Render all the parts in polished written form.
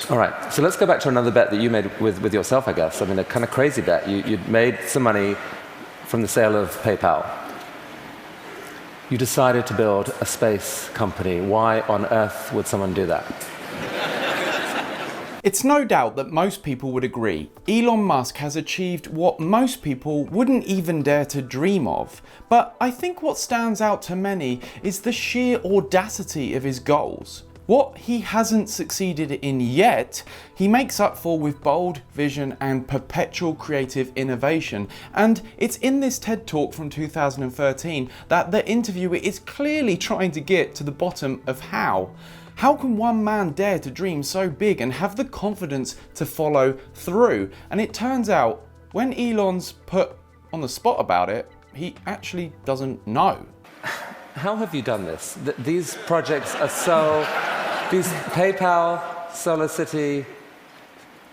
business. All right, so let's go back to another bet that you made with yourself, I guess. I mean, a kind of crazy bet. You'd made some money from the sale of PayPal. You decided to build a space company. Why on earth would someone do that? It's no doubt that most people would agree. Elon Musk has achieved what most people wouldn't even dare to dream of. But I think what stands out to many is the sheer audacity of his goals. What he hasn't succeeded in yet, he makes up for with bold vision and perpetual creative innovation. And it's in this TED Talk from 2013 that the interviewer is clearly trying to get to the bottom of how. How can one man dare to dream so big and have the confidence to follow through? And it turns out, when Elon's put on the spot about it, he actually doesn't know. How have you done this? These projects are so... These PayPal, SolarCity,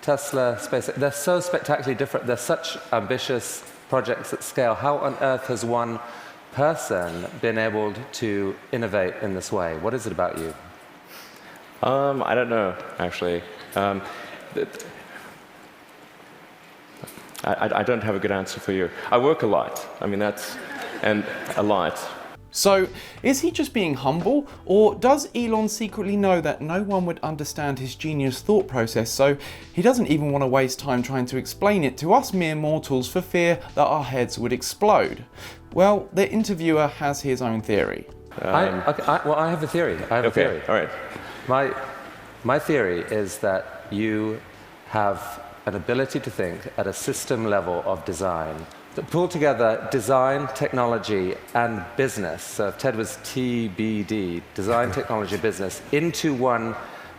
Tesla, SpaceX, they're so spectacularly different. They're such ambitious projects at scale. How on earth has one person been able to innovate in this way? What is it about you? I don't know, actually. I don't have a good answer for you. I work a lot. I mean, and a lot. So, is he just being humble, or does Elon secretly know that no one would understand his genius thought process, so he doesn't even want to waste time trying to explain it to us mere mortals for fear that our heads would explode? Well, the interviewer has his own theory. I have a theory. Okay, all right. My theory is that you have an ability to think at a system level of design that pull together design, technology, and business. So if TED was TBD, design, technology, business, into one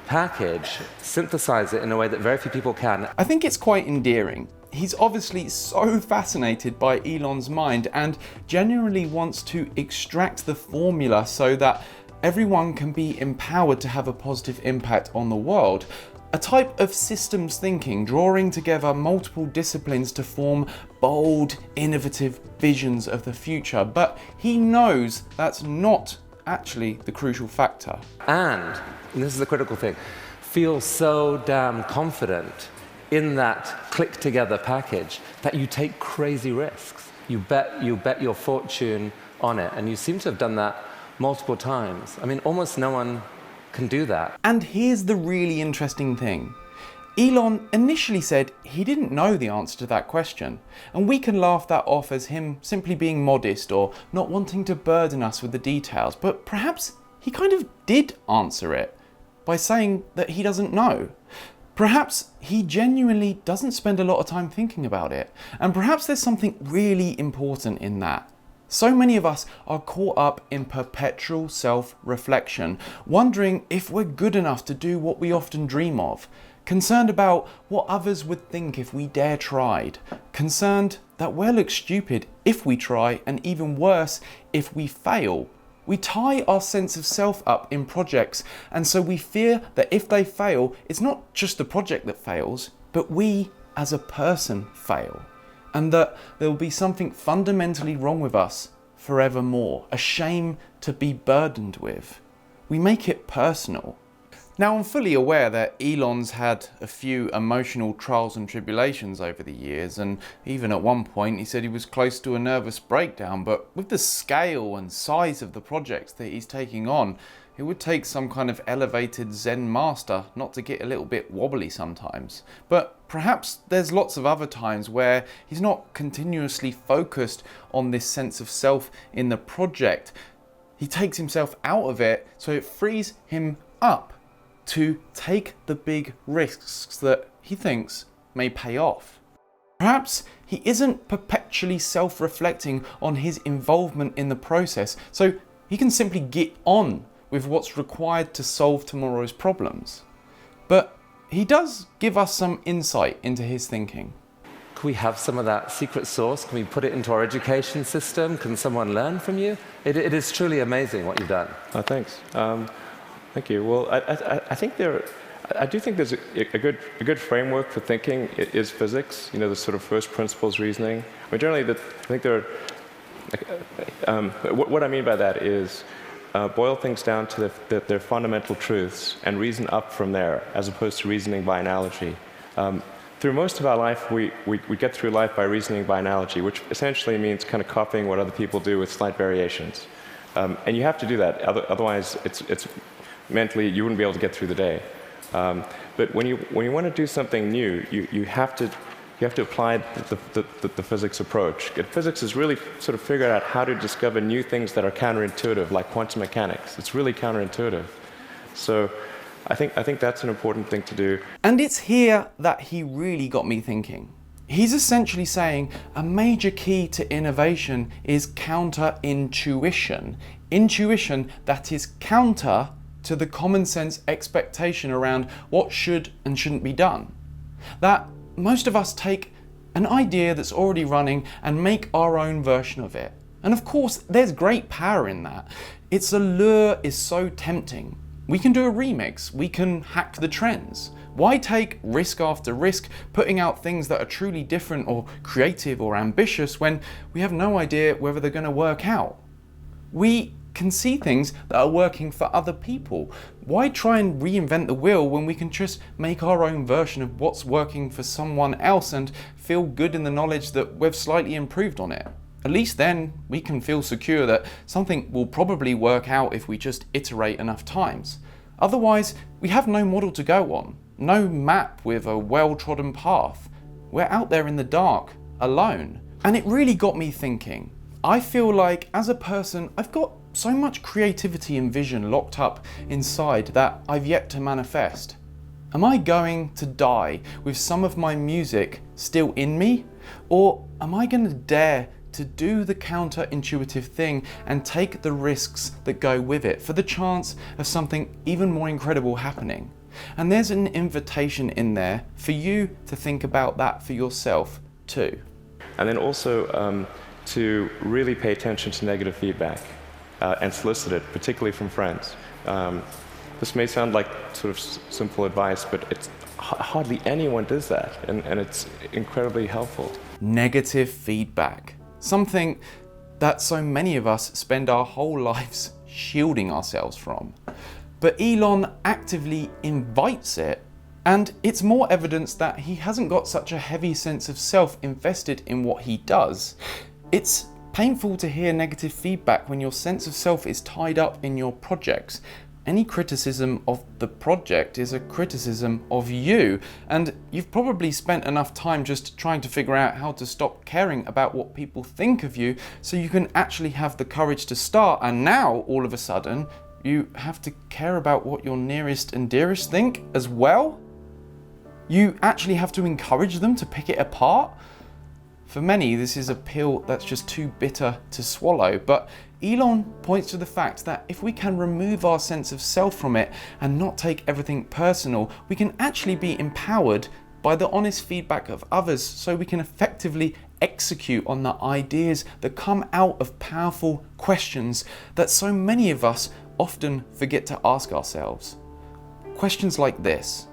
package, synthesize it in a way that very few people can. I think it's quite endearing. He's obviously so fascinated by Elon's mind and genuinely wants to extract the formula so that everyone can be empowered to have a positive impact on the world. A type of systems thinking, drawing together multiple disciplines to form bold, innovative visions of the future. But he knows that's not actually the crucial factor. And this is the critical thing, feel so damn confident in that click-together package that you take crazy risks. You bet your fortune on it, and you seem to have done that multiple times. I mean, almost no one can do that. And here's the really interesting thing. Elon initially said he didn't know the answer to that question, and we can laugh that off as him simply being modest or not wanting to burden us with the details, but perhaps he kind of did answer it by saying that he doesn't know. Perhaps he genuinely doesn't spend a lot of time thinking about it, and perhaps there's something really important in that. So many of us are caught up in perpetual self-reflection, wondering if we're good enough to do what we often dream of, concerned about what others would think if we dare tried, concerned that we'll look stupid if we try, and even worse, if we fail. We tie our sense of self up in projects, and so we fear that if they fail, it's not just the project that fails, but we as a person fail. And that there will be something fundamentally wrong with us forevermore, a shame to be burdened with. We make it personal. Now, I'm fully aware that Elon's had a few emotional trials and tribulations over the years, and even at one point he said he was close to a nervous breakdown, but with the scale and size of the projects that he's taking on, it would take some kind of elevated Zen master not to get a little bit wobbly sometimes. But perhaps there's lots of other times where he's not continuously focused on this sense of self in the project. He takes himself out of it, so it frees him up to take the big risks that he thinks may pay off. Perhaps he isn't perpetually self-reflecting on his involvement in the process, so he can simply get on with what's required to solve tomorrow's problems. But he does give us some insight into his thinking. Can we have some of that secret sauce? Can we put it into our education system? Can someone learn from you? It is truly amazing what you've done. Oh, thanks. Thank you. Well, I do think there's a good framework for thinking is physics. You know, the sort of first principles reasoning. I mean, generally, I think there are. What I mean by that is, boil things down to their fundamental truths and reason up from there, as opposed to reasoning by analogy. Through most of our life, we get through life by reasoning by analogy, which essentially means kind of copying what other people do with slight variations. And you have to do that, otherwise it's mentally, you wouldn't be able to get through the day. But when you want to do something new, you have to apply the physics approach. Physics is really sort of figured out how to discover new things that are counterintuitive, like quantum mechanics. It's really counterintuitive. So I think that's an important thing to do. And it's here that he really got me thinking. He's essentially saying a major key to innovation is counterintuition. Intuition that is counter to the common sense expectation around what should and shouldn't be done. That most of us take an idea that's already running and make our own version of it. And of course, there's great power in that. Its allure is so tempting. We can do a remix, we can hack the trends. Why take risk after risk, putting out things that are truly different or creative or ambitious when we have no idea whether they're going to work out? We can see things that are working for other people. Why try and reinvent the wheel when we can just make our own version of what's working for someone else and feel good in the knowledge that we've slightly improved on it? At least then we can feel secure that something will probably work out if we just iterate enough times. Otherwise, we have no model to go on, no map with a well-trodden path. We're out there in the dark, alone. And it really got me thinking. I feel like as a person, I've got so much creativity and vision locked up inside that I've yet to manifest. Am I going to die with some of my music still in me? Or am I going to dare to do the counterintuitive thing and take the risks that go with it for the chance of something even more incredible happening? And there's an invitation in there for you to think about that for yourself too. And then also to really pay attention to negative feedback and solicit it, particularly from friends. This may sound like sort of simple advice, but it's hardly anyone does that, and it's incredibly helpful. Negative feedback. Something that so many of us spend our whole lives shielding ourselves from. But Elon actively invites it, and it's more evidence that he hasn't got such a heavy sense of self invested in what he does. It's painful to hear negative feedback when your sense of self is tied up in your projects. Any criticism of the project is a criticism of you, and you've probably spent enough time just trying to figure out how to stop caring about what people think of you so you can actually have the courage to start, and now all of a sudden you have to care about what your nearest and dearest think as well? You actually have to encourage them to pick it apart? For many, this is a pill that's just too bitter to swallow, but Elon points to the fact that if we can remove our sense of self from it and not take everything personal, we can actually be empowered by the honest feedback of others so we can effectively execute on the ideas that come out of powerful questions that so many of us often forget to ask ourselves. Questions like this.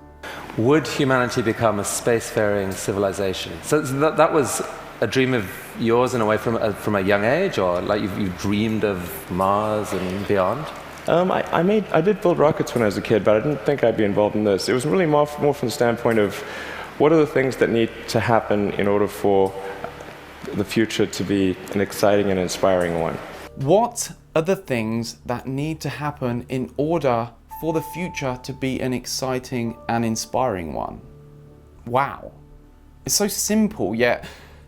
Would humanity become a spacefaring civilization? So that was a dream of yours in a way from a young age, or like you dreamed of Mars and beyond? I did build rockets when I was a kid, but I didn't think I'd be involved in this. It was really more from the standpoint of what are the things that need to happen in order for the future to be an exciting and inspiring one. What are the things that need to happen in order for the future to be an exciting and inspiring one? Wow. It's so simple, yet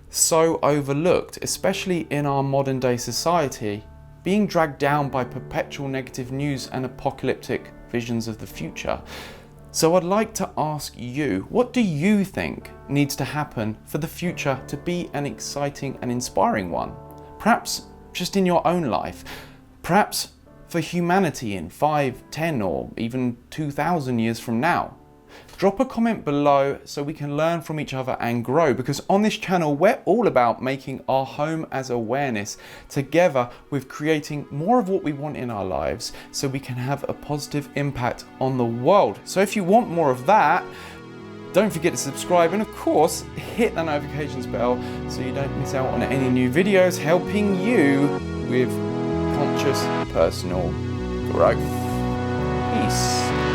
so overlooked, especially in our modern day society, being dragged down by perpetual negative news and apocalyptic visions of the future. So I'd like to ask you, what do you think needs to happen for the future to be an exciting and inspiring one? Perhaps just in your own life, perhaps for humanity in 5, 10 or even 2,000 years from now. Drop a comment below so we can learn from each other and grow, because on this channel we're all about making our home as awareness together with creating more of what we want in our lives so we can have a positive impact on the world. So if you want more of that, don't forget to subscribe and of course hit the notifications bell so you don't miss out on any new videos helping you with conscious personal growth. Peace.